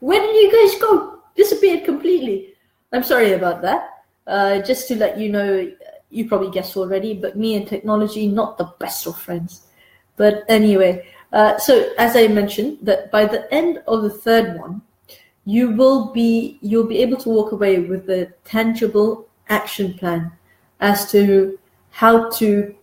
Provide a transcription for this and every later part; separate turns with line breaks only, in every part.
Where did you guys go? Disappeared completely. I'm sorry about that. Just to let you know, you probably guessed already, but me and technology, not the best of friends. But anyway, so as I mentioned, that by the end of the third one, you'll be able to walk away with a tangible action plan as to how to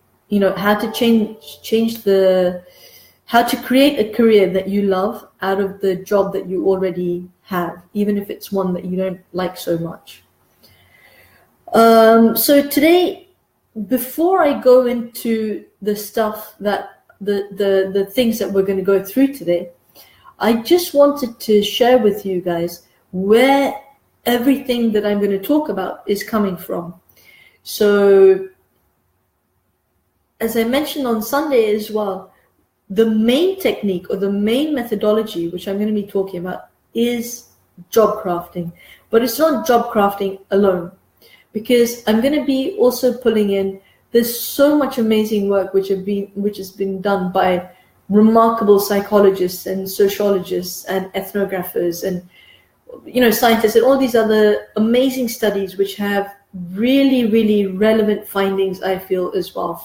how to create a career that you love out of the job that you already have, even if it's one that you don't like so much. So today, before I go into the stuff that the things that we're going to go through today, I just wanted to share with you guys where everything that I'm going to talk about is coming from. So, as I mentioned on Sunday as well, the main technique or the main methodology, which I'm going to be talking about, is job crafting. But it's not job crafting alone, because I'm going to be also pulling in, there's so much amazing work which has been done by remarkable psychologists and sociologists and ethnographers and scientists and all these other amazing studies which have really, really relevant findings, I feel, as well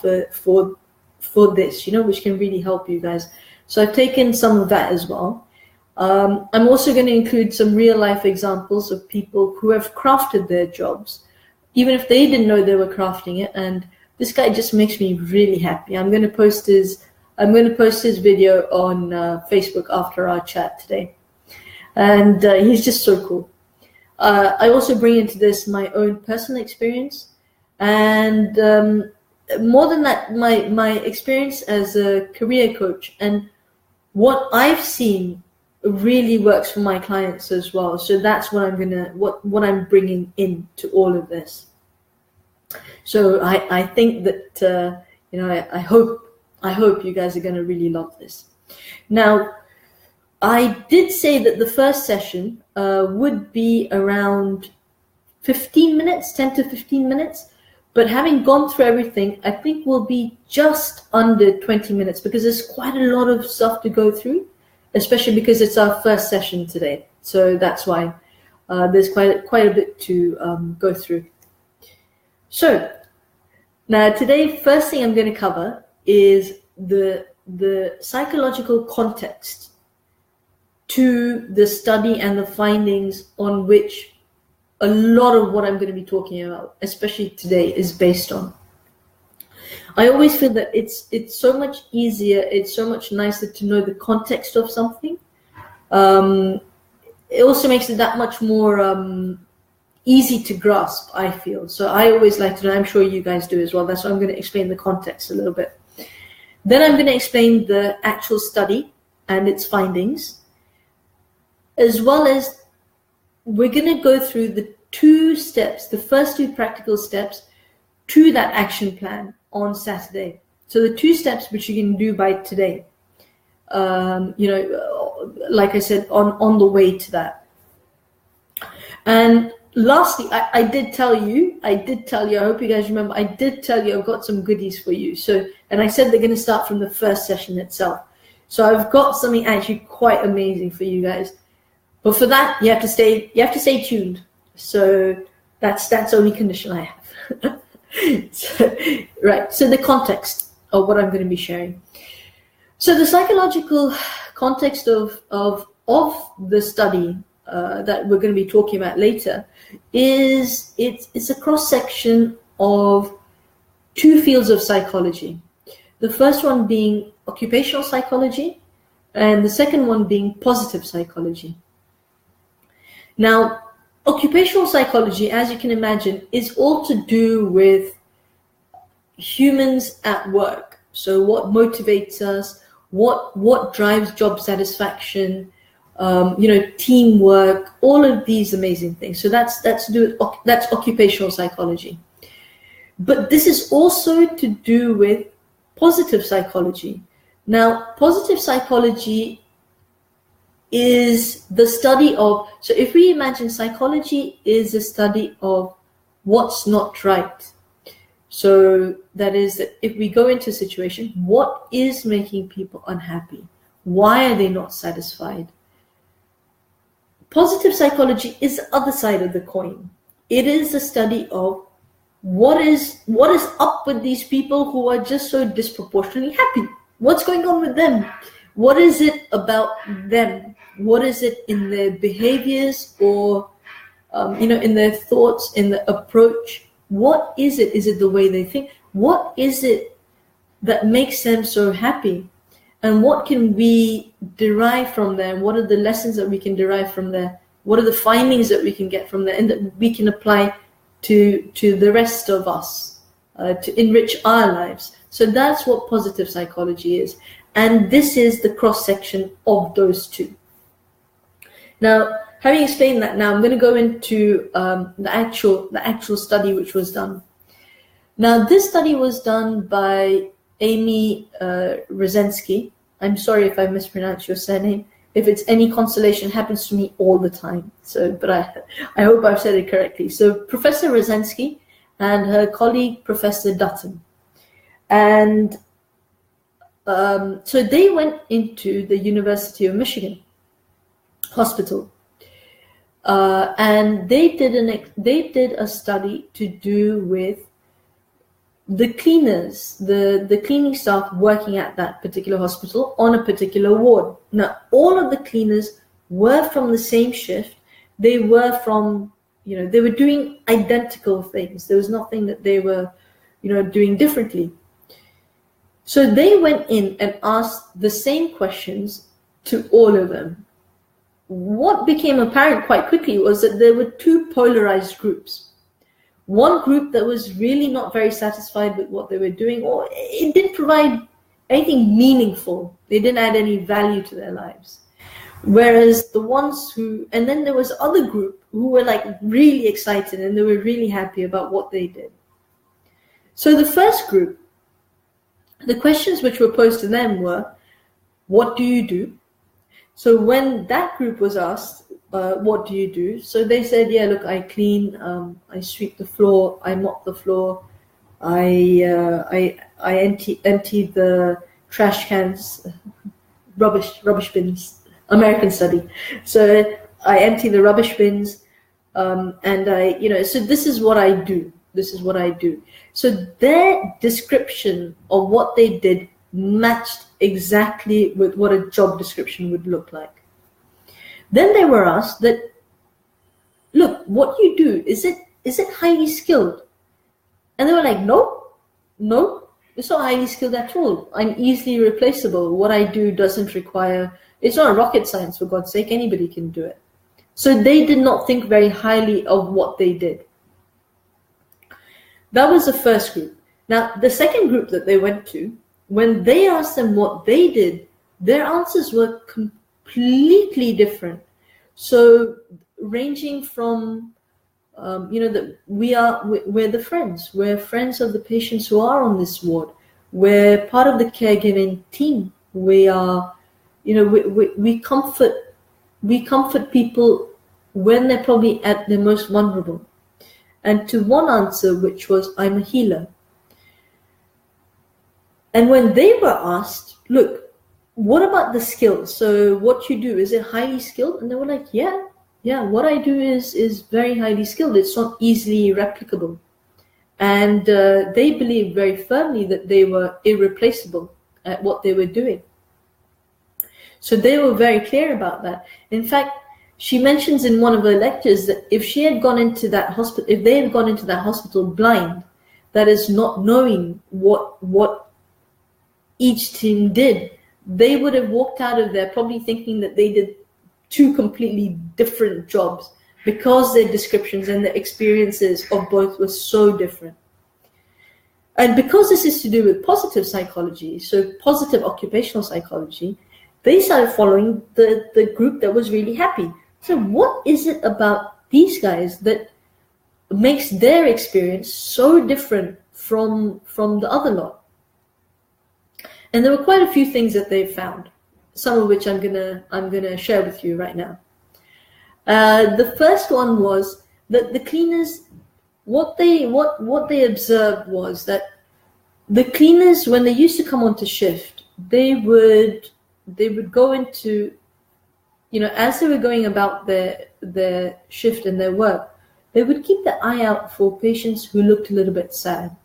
for this, which can really help you guys. So I've taken some of that as well. I'm also going to include some real life examples of people who have crafted their jobs, even if they didn't know they were crafting it. And this guy just makes me really happy. I'm going to post his video on Facebook after our chat today. And he's just so cool. I also bring into this my own personal experience. And more than that, my experience as a career coach and what I've seen really works for my clients as well. So that's what I'm bringing into all of this. So I think that, I hope you guys are going to really love this. Now, I did say that the first session would be around 15 minutes, 10 to 15 minutes. But having gone through everything, I think we'll be just under 20 minutes because there's quite a lot of stuff to go through, especially because it's our first session today. So that's why there's quite a bit to go through. So now today, first thing I'm going to cover is the psychological context to the study and the findings on which a lot of what I'm going to be talking about, especially today, is based on. I always feel that it's so much easier, it's so much nicer to know the context of something. It also makes it that much more easy to grasp, I feel. So I always like to know, I'm sure you guys do as well. That's why I'm going to explain the context a little bit. Then I'm going to explain the actual study and its findings, as well as we're going to go through the first two practical steps to that action plan on Saturday. So the two steps which you can do by today, like I said, on the way to that. And lastly, I did tell you, I hope you guys remember, I did tell you I've got some goodies for you. So, and I said they're going to start from the first session itself. So I've got something actually quite amazing for you guys. But for that, you have to stay tuned. So that's only condition I have. Right. So the context of what I'm going to be sharing. So the psychological context of the study that we're going to be talking about later is it's a cross section of two fields of psychology. The first one being occupational psychology, and the second one being positive psychology. Now, occupational psychology, as you can imagine, is all to do with humans at work. So what motivates us, what drives job satisfaction, teamwork, all of these amazing things. So that's occupational psychology. But this is also to do with positive psychology. Now, positive psychology is the study of, so if we imagine psychology is a study of what's not right. So that is that if we go into a situation, what is making people unhappy? Why are they not satisfied? Positive psychology is the other side of the coin. It is the study of what is up with these people who are just so disproportionately happy. What's going on with them? What is it about them? What is it in their behaviors or in their thoughts, in the approach? What is it? Is it the way they think? What is it that makes them so happy? And what can we derive from there? What are the lessons that we can derive from there? What are the findings that we can get from there and that we can apply to the rest of us to enrich our lives? So that's what positive psychology is. And this is the cross-section of those two. Now, having explained that, now I'm going to go into the actual study which was done. Now, this study was done by Amy Rosensky. I'm sorry if I mispronounce your surname. If it's any consolation, it happens to me all the time. So, but I hope I've said it correctly. So, Professor Rosensky and her colleague, Professor Dutton. And so they went into the University of Michigan hospital, and they did a study to do with the cleaners, the cleaning staff working at that particular hospital on a particular ward. Now, all of the cleaners were from the same shift. They were from, they were doing identical things. There was nothing that they were, doing differently. So they went in and asked the same questions to all of them. What became apparent quite quickly was that there were two polarized groups. One group that was really not very satisfied with what they were doing, or it didn't provide anything meaningful. They didn't add any value to their lives. Whereas the ones and then there was other group who were like really excited and they were really happy about what they did. So the first group, the questions which were posed to them were, what do you do? So when that group was asked, what do you do? So they said, yeah, look, I clean, I sweep the floor, I mop the floor, I empty the trash cans, rubbish bins, American study. So I empty the rubbish bins, and so this is what I do. This is what I do. So their description of what they did matched exactly with what a job description would look like. Then they were asked that, look, what you do, is it highly skilled? And they were like, no, it's not highly skilled at all. I'm easily replaceable. What I do doesn't require, it's not rocket science, for God's sake, anybody can do it. So they did not think very highly of what they did. That was the first group. Now, the second group that they went to, when they asked them what they did, their answers were completely different. So ranging from, that we're the friends. We're friends of the patients who are on this ward. We're part of the caregiving team. We are, we comfort people when they're probably at their most vulnerable. And to one answer, which was, I'm a healer. And when they were asked, look, what about the skills? So what you do, is it highly skilled? And they were like, yeah, what I do is very highly skilled. It's not easily replicable. And they believed very firmly that they were irreplaceable at what they were doing. So they were very clear about that. In fact, she mentions in one of her lectures that if she had gone into that hospital, if they had gone into that hospital blind, that is not knowing what each team did, they would have walked out of there probably thinking that they did two completely different jobs because their descriptions and the experiences of both were so different. And because this is to do with positive psychology, so positive occupational psychology, they started following the group that was really happy. So what is it about these guys that makes their experience so different from the other lot? And there were quite a few things that they found, some of which I'm gonna share with you right now. The first one was that the cleaners, what they observed was that the cleaners, when they used to come onto shift, they would go into as they were going about their shift and their work, they would keep their eye out for patients who looked a little bit sad,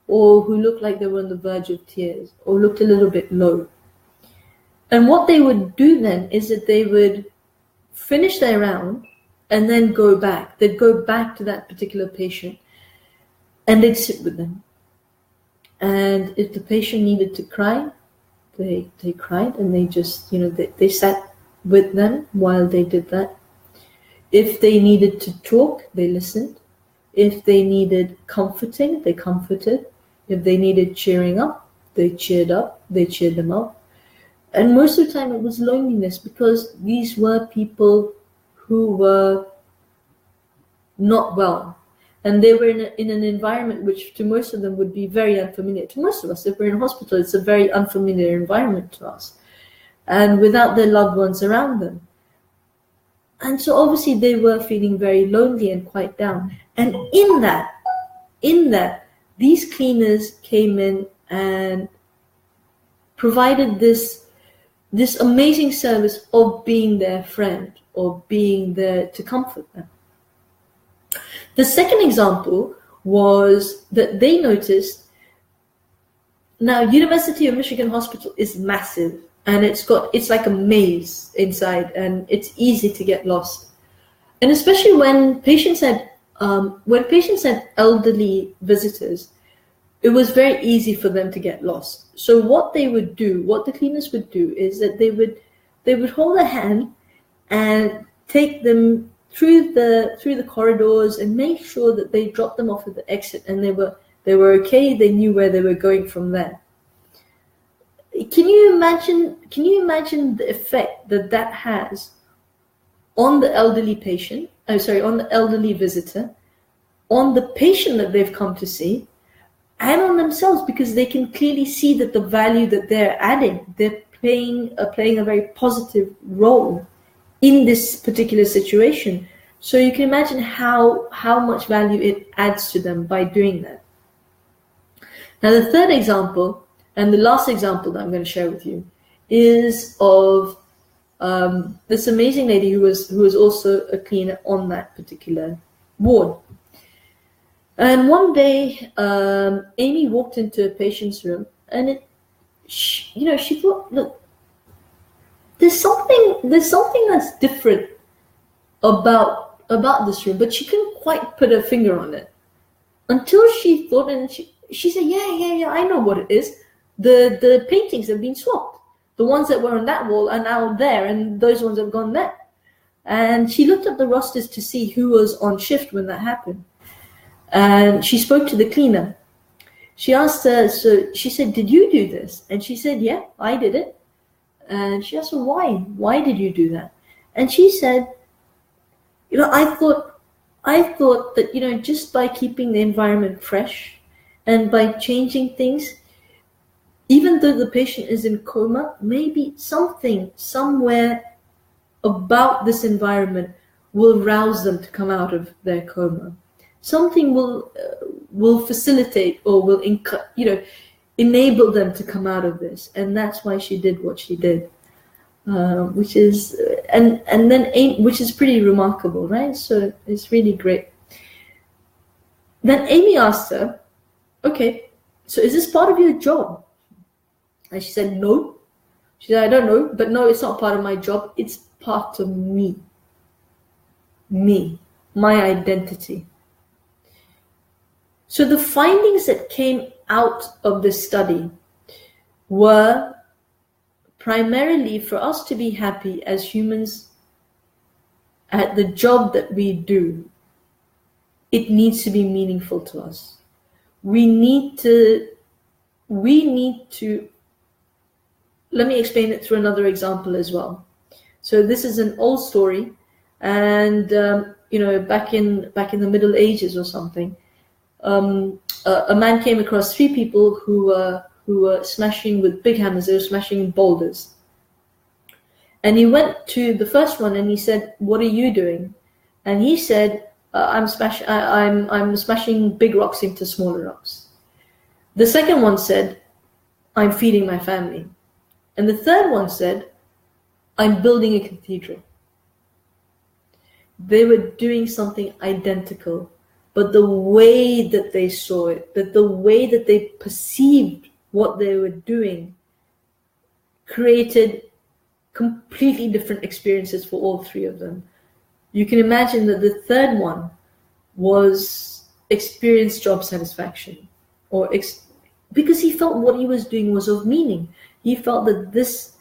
or who looked like they were on the verge of tears, or looked a little bit low. And what they would do then is that they would finish their round and then go back. They'd go back to that particular patient and they'd sit with them. And if the patient needed to cry, they cried, and they just, they sat with them while they did that. If they needed to talk, they listened. If they needed comforting, they comforted. If they needed cheering up, they cheered them up. And most of the time it was loneliness, because these were people who were not well. And they were in an environment which to most of them would be very unfamiliar. To most of us, if we're in a hospital, it's a very unfamiliar environment to us. And without their loved ones around them. And so obviously they were feeling very lonely and quite down. And in that, these cleaners came in and provided this amazing service of being their friend, or being there to comfort them. The second example was that they noticed, now University of Michigan Hospital is massive, and it's like a maze inside, and it's easy to get lost. And especially when patients had elderly visitors, it was very easy for them to get lost. So what the cleaners would do is that they would hold their hand and take them through the corridors and make sure that they dropped them off at the exit, and they were okay. They knew where they were going from there. Can you imagine the effect that has on the elderly patient? On the elderly visitor, on the patient that they've come to see, and on themselves, because they can clearly see that the value that they're adding, they're playing a very positive role in this particular situation. So you can imagine how much value it adds to them by doing that. Now the third example, and the last example that I'm going to share with you, is of this amazing lady who was also a cleaner on that particular ward. And one day, Amy walked into a patient's room, and she thought, look, there's something that's different about this room, but she couldn't quite put her finger on it until she thought, and she said, yeah, I know what it is. The paintings have been swapped. The ones that were on that wall are now there, and those ones have gone there. And she looked at the rosters to see who was on shift when that happened. And she spoke to the cleaner. She asked her, so she said, did you do this? And she said, yeah, I did it. And she asked her, why? Why did you do that? And she said, I thought that, just by keeping the environment fresh and by changing things, even though the patient is in coma, maybe something somewhere about this environment will rouse them to come out of their coma. Something will facilitate, or will enable them to come out of this, and that's why she did what she did, which is which is pretty remarkable, right? So it's really great. Then Amy asked her, okay, so is this part of your job? And she said, no. She said, I don't know, but no, it's not part of my job. It's part of me, my identity. So the findings that came out of this study were primarily for us to be happy as humans at the job that we do. It needs to be meaningful to us. We need to, let me explain it through another example as well. So this is an old story, and back in the Middle Ages or something, a man came across three people who were smashing with big hammers. They were smashing boulders, and he went to the first one and he said, "What are you doing?" And he said, "I'm smashing big rocks into smaller rocks." The second one said, "I'm feeding my family," and the third one said, "I'm building a cathedral." they were doing something identical, but the way that they saw it, that the way that they perceived what they were doing created completely different experiences for all three of them. You can imagine that the third one was experience job satisfaction, because he felt what he was doing was of meaning. He felt that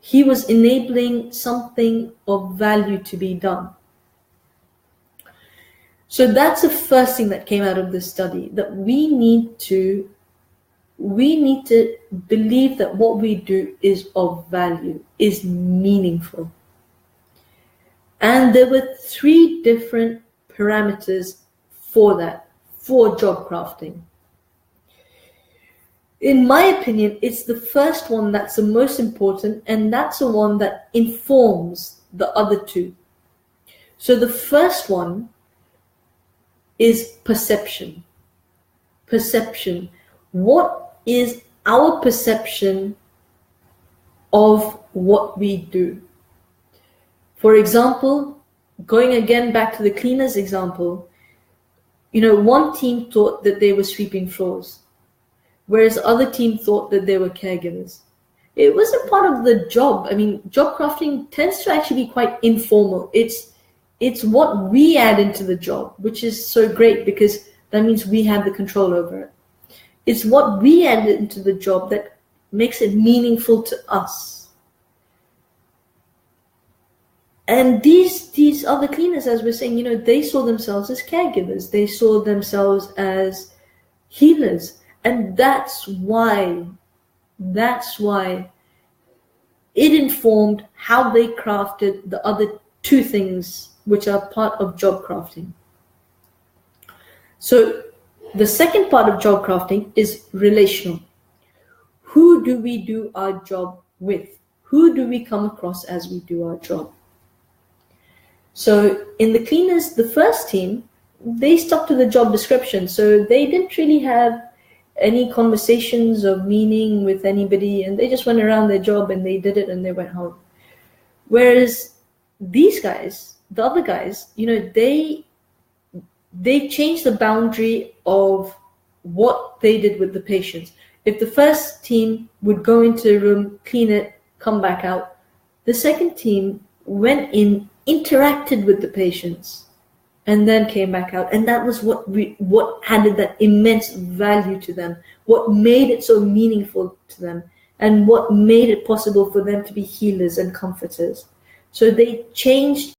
he was enabling something of value to be done. So that's the first thing that came out of this study, that we need to believe that what we do is of value, is meaningful. And there were 3 different parameters for that, for job crafting. In my opinion, it's the first one that's the most important, and that's the one that informs the other 2. So the first one is perception. Perception. What is our perception of what we do? For example, going again back to the cleaners example, one team thought that they were sweeping floors, whereas the other team thought that they were caregivers. It wasn't part of the job. I mean, job crafting tends to actually be quite informal. It's what we add into the job, which is so great because that means we have the control over it. It's what we add into the job that makes it meaningful to us. And these other cleaners, as we're saying, they saw themselves as caregivers. They saw themselves as healers. And that's why it informed how they crafted the other 2 things which are part of job crafting. So the second part of job crafting is relational. Who do we do our job with? Who do we come across as we do our job? So in the cleaners, the first team, they stuck to the job description. So they didn't really have any conversations of meaning with anybody, and they just went around their job and they did it and they went home. Whereas these guys, the other guys, they changed the boundary of what they did with the patients. If the first team would go into a room, clean it, come back out, the second team went in, interacted with the patients, and then came back out. And that was what added that immense value to them, what made it so meaningful to them, and what made it possible for them to be healers and comforters. So they changed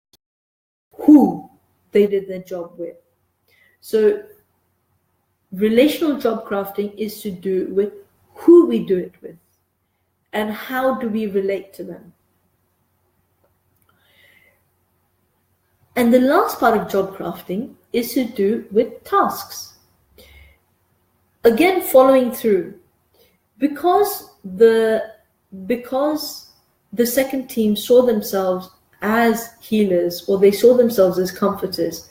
who they did their job with. So relational job crafting is to do with who we do it with and how do we relate to them. And the last part of job crafting is to do with tasks. Again, following through. Because the second team saw themselves as healers, or they saw themselves as comforters,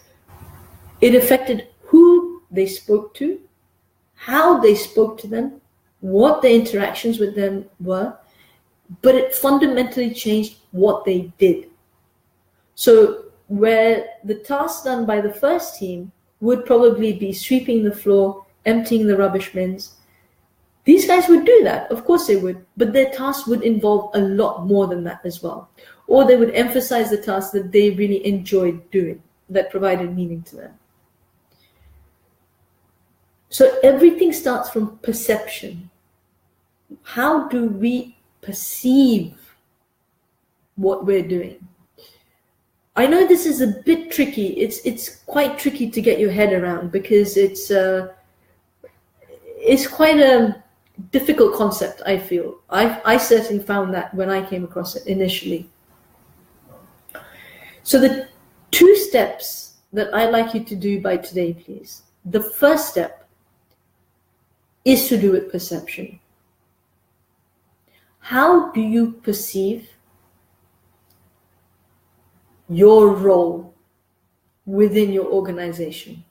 it affected who they spoke to, how they spoke to them, what their interactions with them were, but it fundamentally changed what they did. So where the task done by the first team would probably be sweeping the floor, emptying the rubbish bins, these guys would do that, of course they would, but their task would involve a lot more than that as well. Or they would emphasize the task that they really enjoyed doing, that provided meaning to them. So everything starts from perception. How do we perceive what we're doing? I know this is a bit tricky. It's quite tricky to get your head around because it's quite a difficult concept, I feel. I certainly found that when I came across it initially. So the 2 steps that I'd like you to do by today, please. The first step is to do with perception. How do you perceive your role within your organization?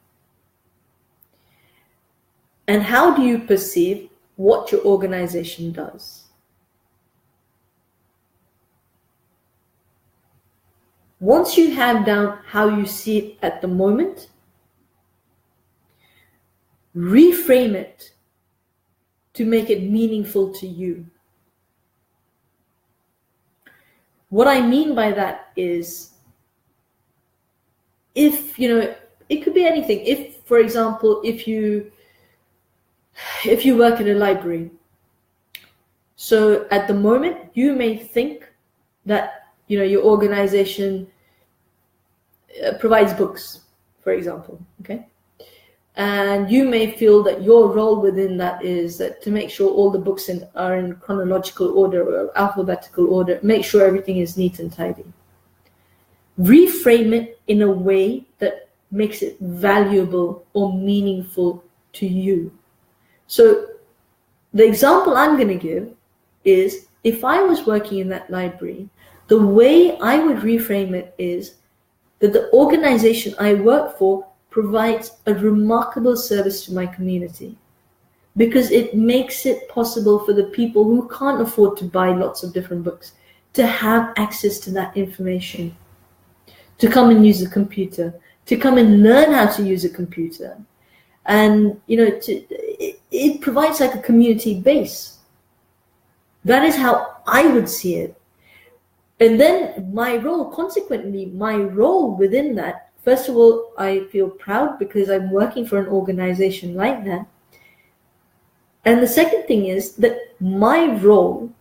And how do you perceive what your organization does? Once you have down how you see it at the moment, reframe it to make it meaningful to you. What I mean by that is, if, it could be anything. If, for example, if you work in a library, so at the moment you may think that, your organization provides books, for example, okay? And you may feel that your role within that is that to make sure all the books are in chronological order or alphabetical order, make sure everything is neat and tidy. Reframe it in a way that makes it valuable or meaningful to you. So the example I'm going to give is, if I was working in that library, the way I would reframe it is that the organization I work for provides a remarkable service to my community, because it makes it possible for the people who can't afford to buy lots of different books to have access to that information, to come and use a computer, to come and learn how to use a computer. And, it provides like a community base. That is how I would see it. And then consequently, my role within that, first of all, I feel proud because I'm working for an organization like that. And the second thing is that my role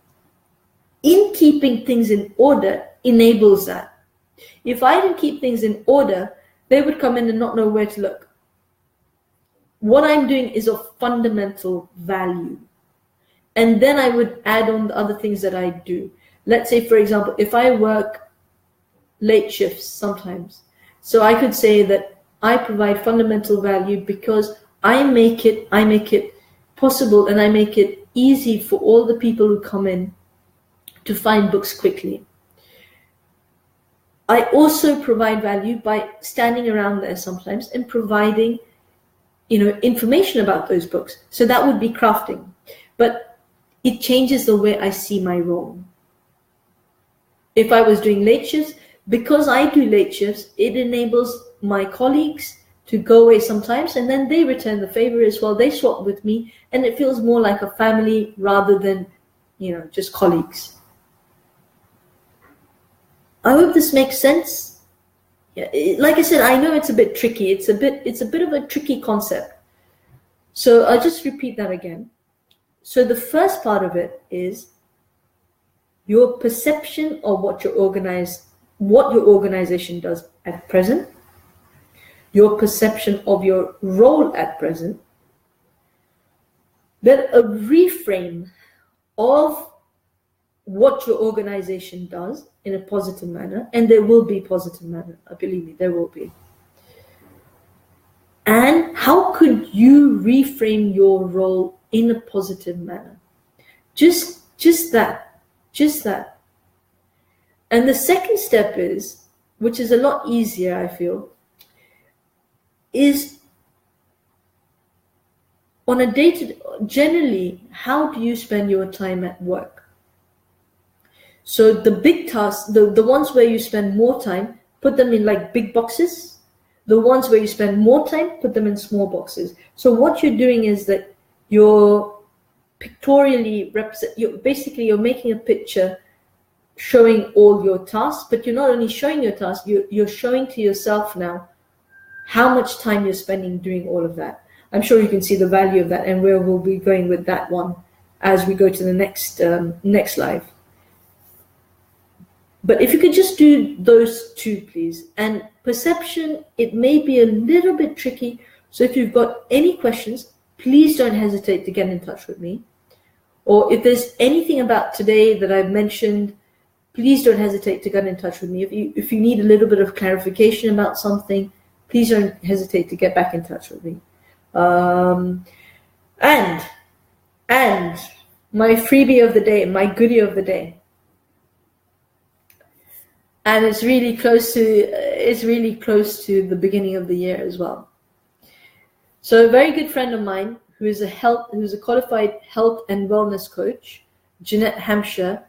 in keeping things in order enables that. If I didn't keep things in order, they would come in and not know where to look. What I'm doing is of fundamental value. And then I would add on the other things that I do. Let's say, for example, if I work late shifts sometimes, so I could say that I provide fundamental value because I make it possible and I make it easy for all the people who come in to find books quickly. I also provide value by standing around there sometimes and providing, information about those books. So that would be crafting. But it changes the way I see my role. If I was doing late shifts, because I do late shifts, it enables my colleagues to go away sometimes, and then they return the favor as well. They swap with me, and it feels more like a family rather than, just colleagues. I hope this makes sense. Yeah, like I said, I know it's a bit tricky. It's a bit of a tricky concept. So I'll just repeat that again. So the first part of it is your perception of what your organization does at present, your perception of your role at present, then a reframe of what your organization does in a positive manner, and there will be positive manner, believe me, there will be. And how could you reframe your role in a positive manner? Just that. And the second step is, which is a lot easier, I feel, is on a generally, how do you spend your time at work? So the big tasks, the ones where you spend more time, put them in like big boxes. The ones where you spend more time, put them in small boxes. So what you're doing is that you're pictorially you're making a picture showing all your tasks, but you're not only showing your tasks, you're showing to yourself now how much time you're spending doing all of that. I'm sure you can see the value of that, and where we'll be going with that one as we go to the next live. But if you could just do those two, please. And perception, it may be a little bit tricky. So if you've got any questions, please don't hesitate to get in touch with me. Or if there's anything about today that I've mentioned, please don't hesitate to get in touch with me. If you need a little bit of clarification about something, please don't hesitate to get back in touch with me. And my freebie of the day, my goodie of the day. And it's really close to the beginning of the year as well. So a very good friend of mine who's a qualified health and wellness coach, Jeanette Hampshire,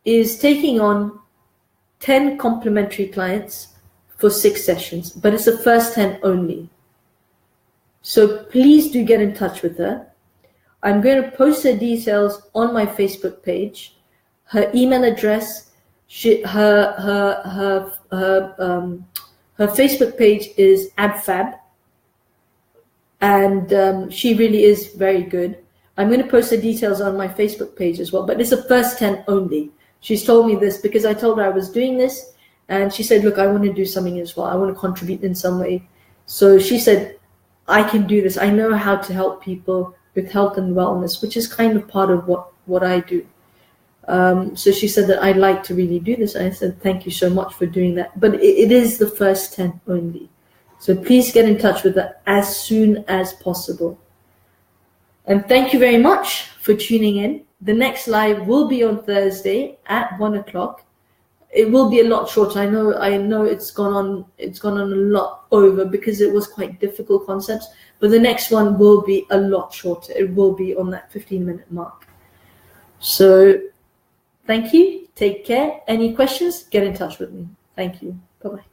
is taking on 10 complimentary clients for 6 sessions, but it's the first 10 only. So please do get in touch with her. I'm going to post her details on my Facebook page, her email address, her Facebook page is AbFab, and she really is very good. I'm going to post the details on my Facebook page as well, but it's the first 10 only. She's told me this because I told her I was doing this, and she said, look, I want to do something as well. I want to contribute in some way. So she said, I can do this. I know how to help people with health and wellness, which is kind of part of what I do. So she said that I'd like to really do this. I said, thank you so much for doing that. But it is the first 10 only. So please get in touch with her as soon as possible. And thank you very much for tuning in. The next live will be on Thursday at 1 o'clock. It will be a lot shorter. I know it's gone on a lot over because it was quite difficult concepts, but the next one will be a lot shorter. It will be on that 15-minute mark. So thank you. Take care. Any questions? Get in touch with me. Thank you. Bye-bye.